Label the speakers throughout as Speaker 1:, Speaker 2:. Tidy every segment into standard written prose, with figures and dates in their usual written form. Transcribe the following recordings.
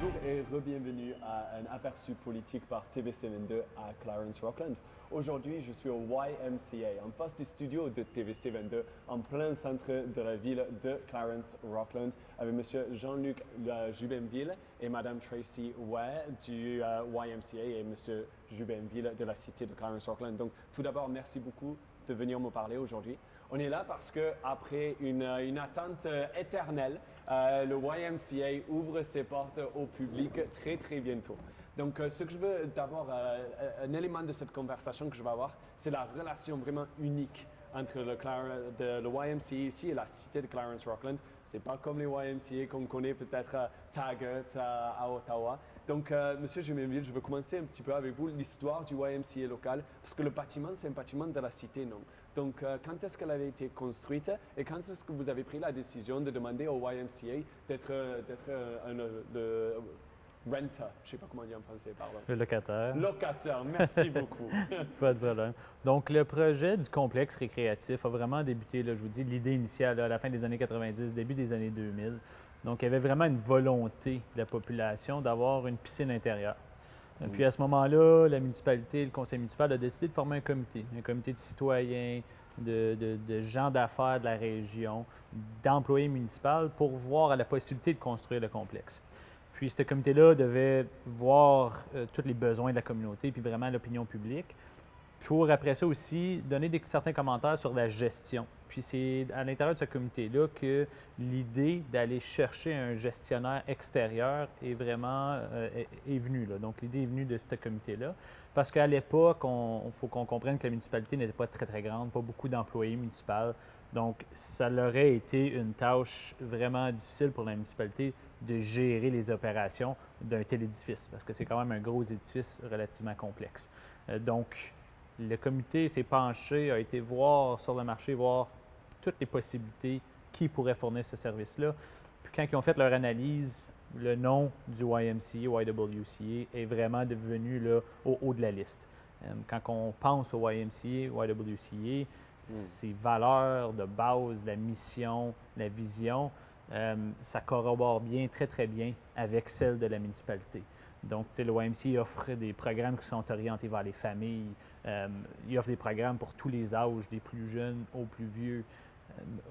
Speaker 1: Bonjour et re-bienvenue à un aperçu politique par TVC22 à Clarence Rockland. Aujourd'hui, je suis au YMCA, en face des studios de TVC22, en plein centre de la ville de Clarence Rockland, avec M. Jean-Luc Jubenville et Mme Tracy Ware du YMCA et M. Jubenville de la cité de Clarence Rockland. Donc, tout d'abord, merci beaucoup de venir me parler aujourd'hui. On est là parce qu'après une attente éternelle, le YMCA ouvre ses portes au public très bientôt. Donc, ce que je veux d'abord, un élément de cette conversation que je vais avoir, c'est la relation vraiment unique entre le YMCA ici et la cité de Clarence Rockland. C'est pas comme les YMCA qu'on connaît peut-être à Taggart, à Ottawa. Donc, Monsieur Jubenville, je veux commencer un petit peu avec vous l'histoire du YMCA local, parce que le bâtiment, c'est un bâtiment de la cité, non? Donc, quand est-ce qu'elle avait été construite et quand est-ce que vous avez pris la décision de demander au YMCA d'être le renter, je ne sais pas comment dire en français, pardon.
Speaker 2: Le locataire.
Speaker 1: Locataire, merci beaucoup.
Speaker 2: Pas de problème. Donc, le projet du complexe récréatif a vraiment débuté, là, je vous dis, l'idée initiale à la fin des années 90, début des années 2000. Donc, il y avait vraiment une volonté de la population d'avoir une piscine intérieure. Puis à ce moment-là, la municipalité, le conseil municipal a décidé de former un comité de citoyens, de gens d'affaires de la région, d'employés municipaux pour voir à la possibilité de construire le complexe. Puis ce comité-là devait voir tous les besoins de la communauté, puis vraiment l'opinion publique, pour après ça aussi donner certains commentaires sur la gestion. Puis c'est à l'intérieur de ce comité-là que l'idée d'aller chercher un gestionnaire extérieur est vraiment est venue. Là. Donc l'idée est venue de ce comité-là. Parce qu'à l'époque, il faut qu'on comprenne que la municipalité n'était pas très grande, pas beaucoup d'employés municipaux. Donc ça aurait été une tâche vraiment difficile pour la municipalité de gérer les opérations d'un tel édifice, parce que c'est quand même un gros édifice relativement complexe. Donc, le comité s'est penché, a été voir sur le marché, voir toutes les possibilités qui pourraient fournir ce service-là. Puis quand ils ont fait leur analyse, le nom du YMCA, YWCA, est vraiment devenu là, au haut de la liste. Quand on pense au YMCA, YWCA, ses valeurs de base, la mission, la vision, ça corrobore bien, très bien avec celle de la municipalité. Donc, le YMCA offre des programmes qui sont orientés vers les familles. Il offre des programmes pour tous les âges, des plus jeunes aux plus vieux.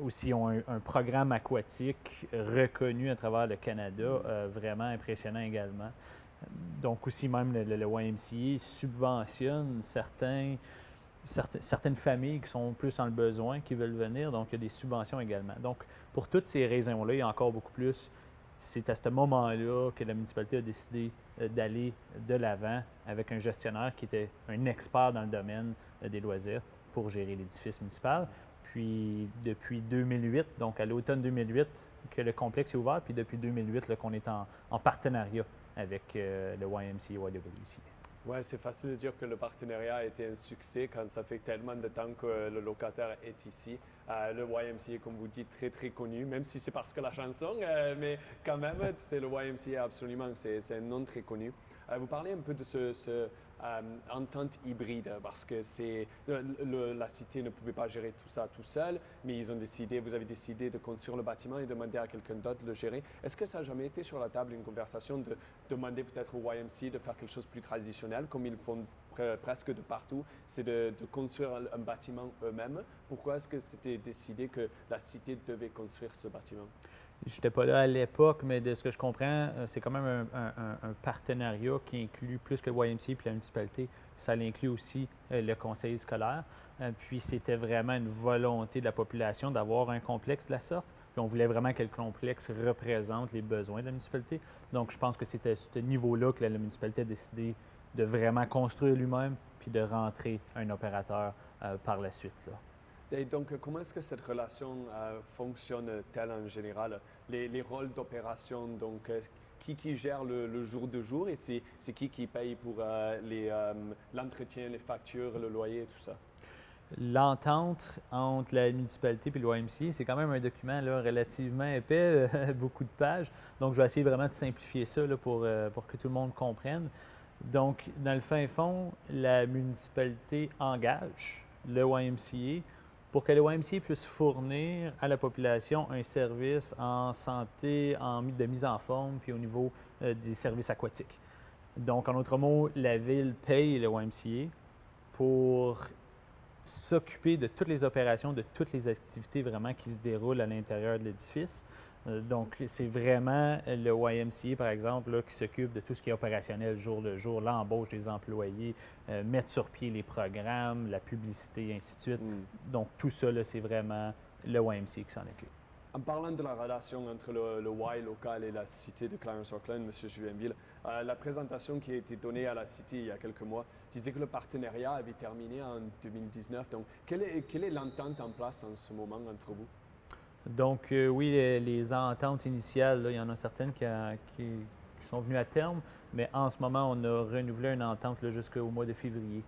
Speaker 2: Aussi, ils ont un programme aquatique reconnu à travers le Canada, vraiment impressionnant également. Donc, aussi, même le YMCA subventionne certaines familles qui sont plus dans le besoin, qui veulent venir. Donc, il y a des subventions également. Donc, pour toutes ces raisons-là, il y a encore beaucoup plus. C'est à ce moment-là que la municipalité a décidé d'aller de l'avant avec un gestionnaire qui était un expert dans le domaine des loisirs pour gérer l'édifice municipal. Puis depuis 2008, donc à l'automne 2008, que le complexe est ouvert, puis depuis 2008 là, qu'on est en partenariat avec le YMCA, YWCA.
Speaker 1: Oui, c'est facile de dire que le partenariat a été un succès quand ça fait tellement de temps que le locataire est ici. Le YMCA, comme vous dites, très connu, même si c'est parce que la chanson, mais quand même, c'est le YMCA absolument, c'est un nom très connu. Vous parlez un peu de ce entente hybride, parce que la cité ne pouvait pas gérer tout ça tout seul, mais vous avez décidé de construire le bâtiment et demander à quelqu'un d'autre de le gérer. Est-ce que ça n'a jamais été sur la table une conversation de demander peut-être au YMCA de faire quelque chose de plus traditionnel, comme ils font presque de partout, c'est de construire un bâtiment eux-mêmes? Pourquoi est-ce que c'était décidé que la cité devait construire ce bâtiment?
Speaker 2: Je n'étais pas là à l'époque, mais de ce que je comprends, c'est quand même un partenariat qui inclut plus que le YMCA et la municipalité. Ça inclut aussi le conseil scolaire. Puis c'était vraiment une volonté de la population d'avoir un complexe de la sorte. Puis on voulait vraiment que le complexe représente les besoins de la municipalité. Donc je pense que c'était à ce niveau-là que la municipalité a décidé de vraiment construire lui-même puis de rentrer un opérateur par la suite, là.
Speaker 1: Et donc, comment est-ce que cette relation fonctionne-t-elle en général? Les rôles d'opération, donc, qui gère le jour de jour et c'est qui paye pour l'entretien, les factures, le loyer, tout ça?
Speaker 2: L'entente entre la municipalité et le YMCA, c'est quand même un document là, relativement épais, beaucoup de pages. Donc, je vais essayer vraiment de simplifier ça là, pour que tout le monde comprenne. Donc, dans le fin fond, la municipalité engage le YMCA pour que le YMCA puisse fournir à la population un service en santé, de mise en forme, puis au niveau des services aquatiques. Donc, en d'autres mots, la ville paye le YMCA pour s'occuper de toutes les opérations, de toutes les activités vraiment qui se déroulent à l'intérieur de l'édifice. Donc, c'est vraiment le YMCA, par exemple, là, qui s'occupe de tout ce qui est opérationnel jour le jour, l'embauche des employés, mettre sur pied les programmes, la publicité, ainsi de suite. Donc, tout ça, là, c'est vraiment le YMCA qui s'en occupe.
Speaker 1: En parlant de la relation entre le Y local et la cité de Clarence-Rockland, M. Juinville, la présentation qui a été donnée à la cité il y a quelques mois disait que le partenariat avait terminé en 2019. Donc, quelle est l'entente en place en ce moment entre vous?
Speaker 2: Donc, oui, les ententes initiales, là, il y en a certaines qui sont venues à terme, mais en ce moment, on a renouvelé une entente là, jusqu'au mois de février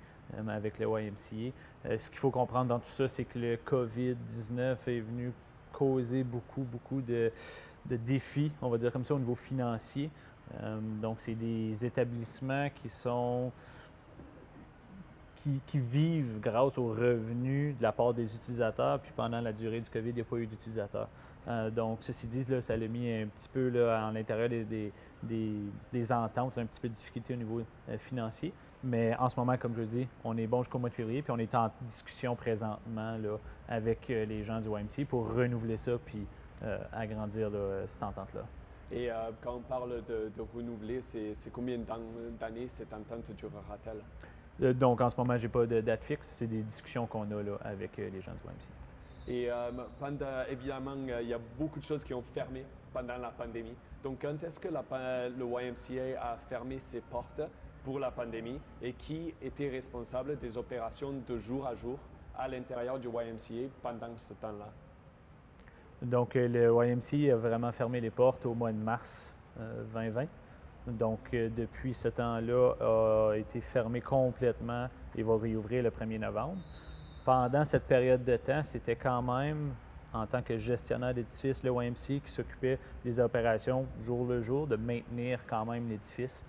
Speaker 2: avec le YMCA. Ce qu'il faut comprendre dans tout ça, c'est que le COVID-19 est venu causer beaucoup de défis, on va dire comme ça, au niveau financier. Donc, c'est des établissements qui vivent grâce aux revenus de la part des utilisateurs, puis pendant la durée du COVID, il n'y a pas eu d'utilisateurs. Donc, ceci dit, là, ça l'a mis un petit peu là, à l'intérieur des ententes, là, un petit peu de difficulté au niveau financier. Mais en ce moment, comme je dis, on est bon jusqu'au mois de février, puis on est en discussion présentement là, avec les gens du YMCA pour renouveler ça, puis agrandir là, cette entente-là.
Speaker 1: Et quand on parle de renouveler, c'est combien d'années cette entente durera-t-elle?
Speaker 2: Donc, en ce moment, je n'ai pas de date fixe. C'est des discussions qu'on a là, avec les gens du YMCA.
Speaker 1: Et évidemment, il y a beaucoup de choses qui ont fermé pendant la pandémie. Donc, quand est-ce que le YMCA a fermé ses portes pour la pandémie et qui était responsable des opérations de jour à jour à l'intérieur du YMCA pendant ce temps-là?
Speaker 2: Donc, le YMCA a vraiment fermé les portes au mois de mars 2020. Donc, depuis ce temps-là, a été fermé complètement et va réouvrir le 1er novembre. Pendant cette période de temps, c'était quand même, en tant que gestionnaire d'édifice, le YMCA qui s'occupait des opérations jour le jour, de maintenir quand même l'édifice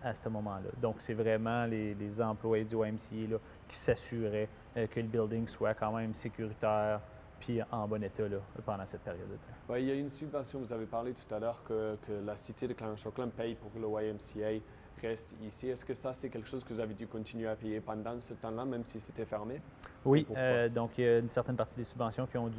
Speaker 2: à ce moment-là. Donc, c'est vraiment les employés du YMCA là, qui s'assuraient que le building soit quand même sécuritaire puis en bon état là, pendant cette période de temps.
Speaker 1: Oui, il y a une subvention, vous avez parlé tout à l'heure que la cité de Clarence-Rockland paye pour que le YMCA reste ici. Est-ce que ça, c'est quelque chose que vous avez dû continuer à payer pendant ce temps-là, même si c'était fermé?
Speaker 2: Oui, donc il y a une certaine partie des subventions qui ont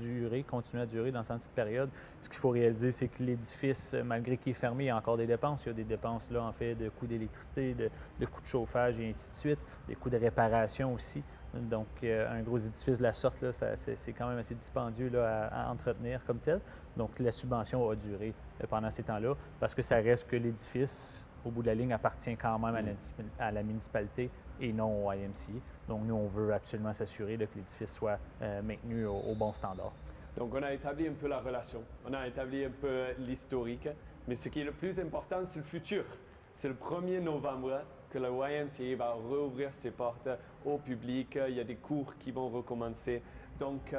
Speaker 2: continué à durer dans cette période. Ce qu'il faut réaliser, c'est que l'édifice, malgré qu'il est fermé, il y a encore des dépenses. Il y a des dépenses, là, en fait, de coûts d'électricité, de coûts de chauffage et ainsi de suite, des coûts de réparation aussi. Donc, un gros édifice de la sorte, là, c'est quand même assez dispendieux là, à entretenir comme tel. Donc, la subvention a duré pendant ces temps-là parce que ça reste que l'édifice, au bout de la ligne, appartient quand même à la municipalité et non au YMCA. Donc, nous, on veut absolument s'assurer là, que l'édifice soit maintenu au bon standard.
Speaker 1: Donc, on a établi un peu la relation, on a établi un peu l'historique, mais ce qui est le plus important, c'est le futur. C'est le 1er novembre que le YMCA va rouvrir ses portes au public. Il y a des cours qui vont recommencer. Donc,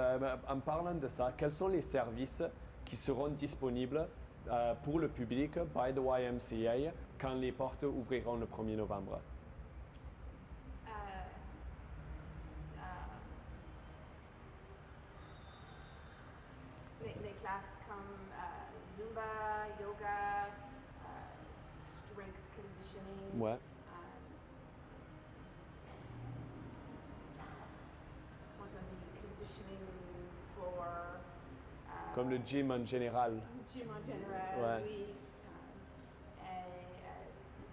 Speaker 1: en parlant de ça, quels sont les services qui seront disponibles pour le public by the YMCA quand les portes ouvriront le 1er novembre?
Speaker 3: Les classes comme Zumba, yoga, strength conditioning.
Speaker 1: Ouais.
Speaker 3: Conditioning for.
Speaker 1: Comme le gym en général.
Speaker 3: Gym en général,
Speaker 1: Ouais.
Speaker 3: oui.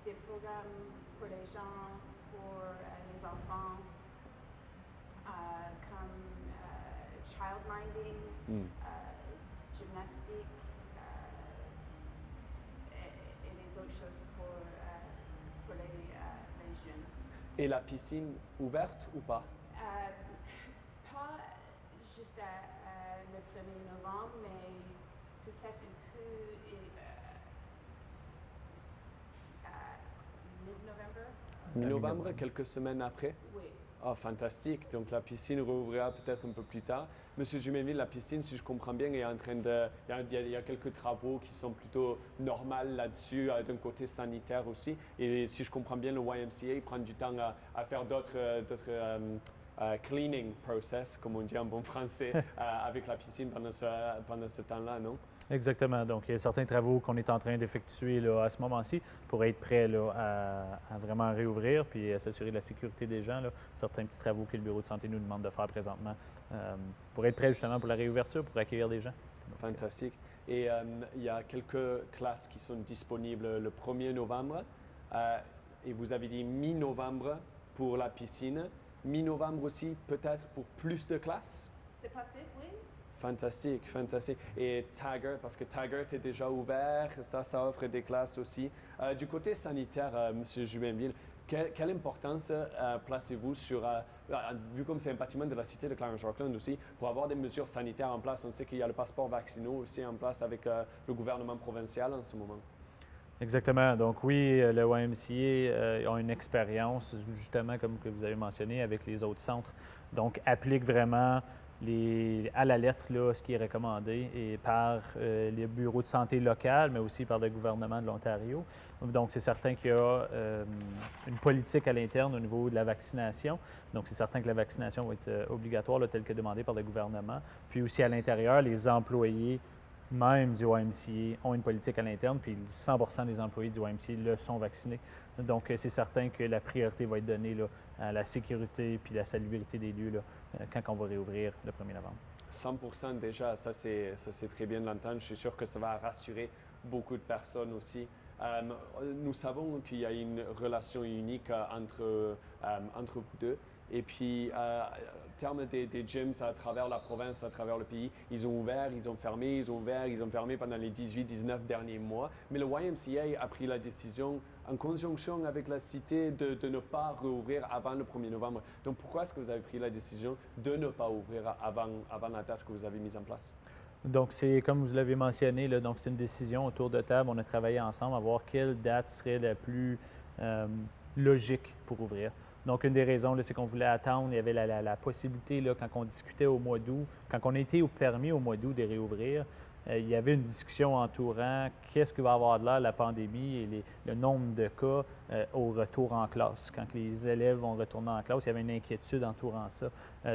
Speaker 3: Des programmes pour les gens, pour les enfants, comme childminding, gymnastique et les autres choses pour les jeunes.
Speaker 1: Et la piscine ouverte ou pas?
Speaker 3: Pas juste le 1er novembre, mais peut-être un peu mid-novembre.
Speaker 1: Mi-novembre, quelques semaines après?
Speaker 3: Oui.
Speaker 1: Ah, fantastique. Donc la piscine rouvrira peut-être un peu plus tard. Monsieur Jumenville, la piscine, si je comprends bien, est en train de. Il y a quelques travaux qui sont plutôt normaux là-dessus, d'un côté sanitaire aussi. Et si je comprends bien, le YMCA prend du temps à faire d'autres cleaning process, comme on dit en bon français, avec la piscine pendant ce temps-là, non?
Speaker 2: Exactement. Donc, il y a certains travaux qu'on est en train d'effectuer là, à ce moment-ci pour être prêt là, à vraiment réouvrir puis à s'assurer de la sécurité des gens. Là. Certains petits travaux que le Bureau de santé nous demande de faire présentement pour être prêt justement pour la réouverture, pour accueillir des gens. Donc,
Speaker 1: Fantastique. Et il y a quelques classes qui sont disponibles le 1er novembre. Et vous avez dit mi-novembre pour la piscine. Mi-novembre aussi, peut-être pour plus de classes?
Speaker 3: C'est possible, oui.
Speaker 1: Fantastique, fantastique. Et Taggart, parce que Taggart est déjà ouvert, ça offre des classes aussi. Du côté sanitaire, M. Jubenville, quelle importance placez-vous sur, vu comme c'est un bâtiment de la cité de Clarence-Rockland aussi, pour avoir des mesures sanitaires en place? On sait qu'il y a le passeport vaccinal aussi en place avec le gouvernement provincial en ce moment.
Speaker 2: Exactement. Donc oui, le YMCA a une expérience, justement, comme que vous avez mentionné, avec les autres centres. Donc, applique vraiment à la lettre là, ce qui est recommandé et par les bureaux de santé locaux, mais aussi par le gouvernement de l'Ontario. Donc, c'est certain qu'il y a une politique à l'interne au niveau de la vaccination. Donc, c'est certain que la vaccination va être obligatoire, là, telle que demandée par le gouvernement. Puis aussi à l'intérieur, les employés même du YMCA ont une politique à l'interne, puis 100 des employés du YMCA le sont vaccinés. Donc, c'est certain que la priorité va être donnée là, à la sécurité puis la salubrité des lieux là, quand on va réouvrir le 1er novembre.
Speaker 1: 100% déjà, ça c'est très bien de l'entendre. Je suis sûr que ça va rassurer beaucoup de personnes aussi. Nous savons qu'il y a une relation unique entre vous deux. Et puis, en termes des gyms à travers la province, à travers le pays, ils ont ouvert, ils ont fermé, ils ont ouvert, ils ont fermé pendant les 18-19 derniers mois. Mais le YMCA a pris la décision, en conjonction avec la cité, de ne pas rouvrir avant le 1er novembre. Donc, pourquoi est-ce que vous avez pris la décision de ne pas ouvrir avant la date que vous avez mise en place?
Speaker 2: Donc, c'est comme vous l'avez mentionné, là, donc c'est une décision autour de table. On a travaillé ensemble à voir quelle date serait la plus logique pour ouvrir. Donc, une des raisons, c'est qu'on voulait attendre. Il y avait la possibilité, là, quand on discutait au mois d'août, quand on était permis au mois d'août de réouvrir, il y avait une discussion entourant qu'est-ce que va avoir de l'air la pandémie et le nombre de cas au retour en classe. Quand les élèves vont retourner en classe, il y avait une inquiétude entourant ça.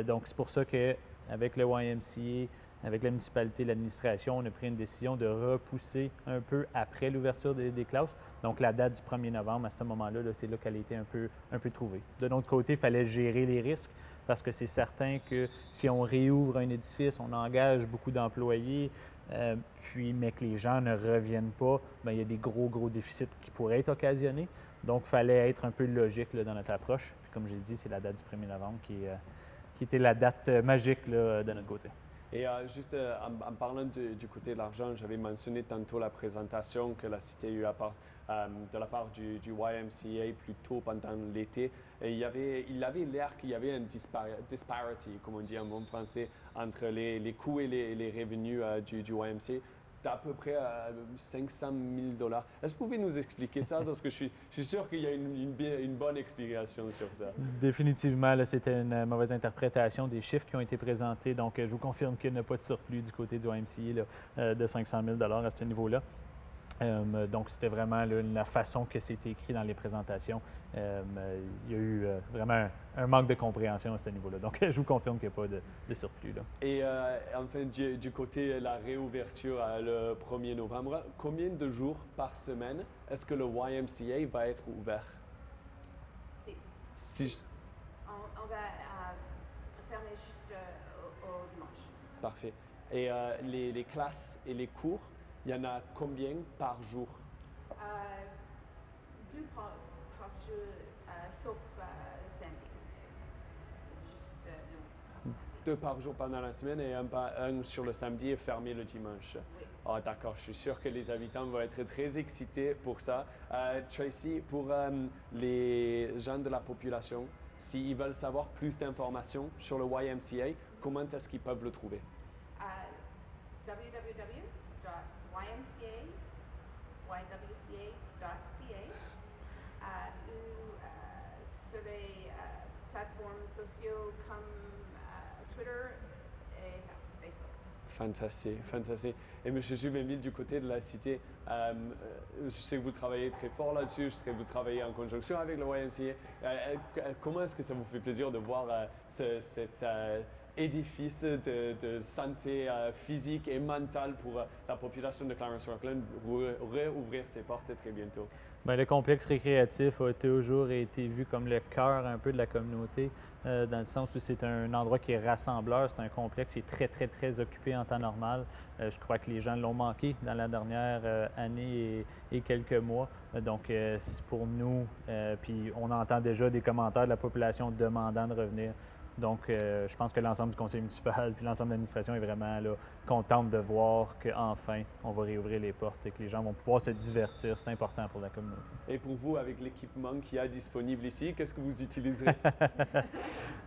Speaker 2: Donc, c'est pour ça qu'avec le YMCA, avec la municipalité et l'administration, on a pris une décision de repousser un peu après l'ouverture des classes. Donc, la date du 1er novembre, à ce moment-là, c'est là qu'elle a été un peu trouvée. De notre côté, il fallait gérer les risques parce que c'est certain que si on réouvre un édifice, on engage beaucoup d'employés, mais que les gens ne reviennent pas, bien, il y a des gros déficits qui pourraient être occasionnés. Donc, il fallait être un peu logique là, dans notre approche. Puis, comme j'ai dit, c'est la date du 1er novembre qui était la date magique là, de notre côté.
Speaker 1: Et juste en parlant du côté de l'argent, j'avais mentionné tantôt la présentation que la cité a eue de la part du YMCA plus tôt pendant l'été. Et il avait l'air qu'il y avait une disparity, comme on dit en bon français, entre les coûts et les revenus du YMCA. D'à peu près 500 000 $. Est-ce que vous pouvez nous expliquer ça? Parce que je suis sûr qu'il y a une bonne explication sur ça.
Speaker 2: Définitivement, là, c'était une mauvaise interprétation des chiffres qui ont été présentés. Donc, je vous confirme qu'il n'y a pas de surplus du côté du YMCA là, de 500 000 $ à ce niveau-là. Donc, c'était vraiment là, la façon que c'était écrit dans les présentations. Il y a eu vraiment un manque de compréhension à ce niveau-là. Donc, je vous confirme qu'il n'y a pas de surplus. Là.
Speaker 1: Et enfin, du côté de la réouverture le 1er novembre, combien de jours par semaine est-ce que le YMCA va être ouvert? 6.
Speaker 3: On va fermer juste au dimanche.
Speaker 1: Parfait. Et les classes et les cours, il y en a combien par jour?
Speaker 3: 2 par jour, sauf samedi. Juste non.
Speaker 1: 2 par jour pendant la semaine et un sur le samedi et fermé le dimanche.
Speaker 3: Oui.
Speaker 1: Ah, d'accord, je suis sûr que les habitants vont être très excités pour ça. Tracy, pour les gens de la population, s'ils veulent savoir plus d'informations sur le YMCA, comment est-ce qu'ils peuvent le trouver? www.ymca.ca ou sur les plateformes sociales comme Twitter et Facebook. Fantastique, fantastique. Et M. Jubenville, du côté de la cité, je sais que vous travaillez très fort là-dessus, je sais que vous travaillez en conjonction avec le YMCA. Comment est-ce que ça vous fait plaisir de voir cet édifice de santé physique et mentale pour la population de Clarence-Rockland rouvrir ses portes très bientôt?
Speaker 2: Bien, le complexe récréatif a toujours été vu comme le cœur un peu de la communauté, dans le sens où c'est un endroit qui est rassembleur, c'est un complexe qui est très, très, très occupé en temps normal. Je crois que les gens l'ont manqué dans la dernière année et quelques mois. Donc, c'est pour nous, puis on entend déjà des commentaires de la population demandant de revenir. Donc, je pense que l'ensemble du conseil municipal puis l'ensemble de l'administration est vraiment là, contente de voir qu'enfin, on va réouvrir les portes et que les gens vont pouvoir se divertir. C'est important pour la communauté.
Speaker 1: Et pour vous, avec l'équipement qu'il y a disponible ici, qu'est-ce que vous utiliserez?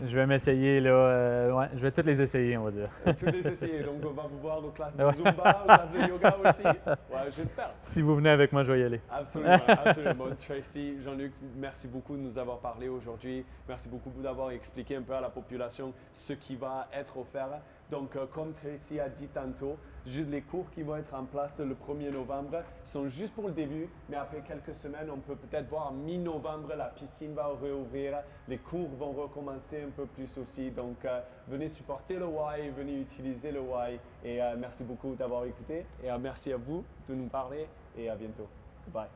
Speaker 2: Je vais m'essayer, là. Ouais, je vais toutes les essayer, on va dire.
Speaker 1: Toutes les essayer. Donc, on va vous voir aux classes de Zumba, aux classes de yoga aussi. Ouais, j'espère.
Speaker 2: Si vous venez avec moi, je vais y aller.
Speaker 1: Absolument, absolument. Tracy, Jean-Luc, merci beaucoup de nous avoir parlé aujourd'hui. Merci beaucoup d'avoir expliqué un peu à la population ce qui va être offert. Donc, comme Tracy a dit tantôt, juste les cours qui vont être en place le 1er novembre sont juste pour le début, mais après quelques semaines, on peut peut-être voir mi-novembre, la piscine va réouvrir, les cours vont recommencer un peu plus aussi. Donc, venez supporter le Y, venez utiliser le Y. Et merci beaucoup d'avoir écouté. Et merci à vous de nous parler et à bientôt. Bye.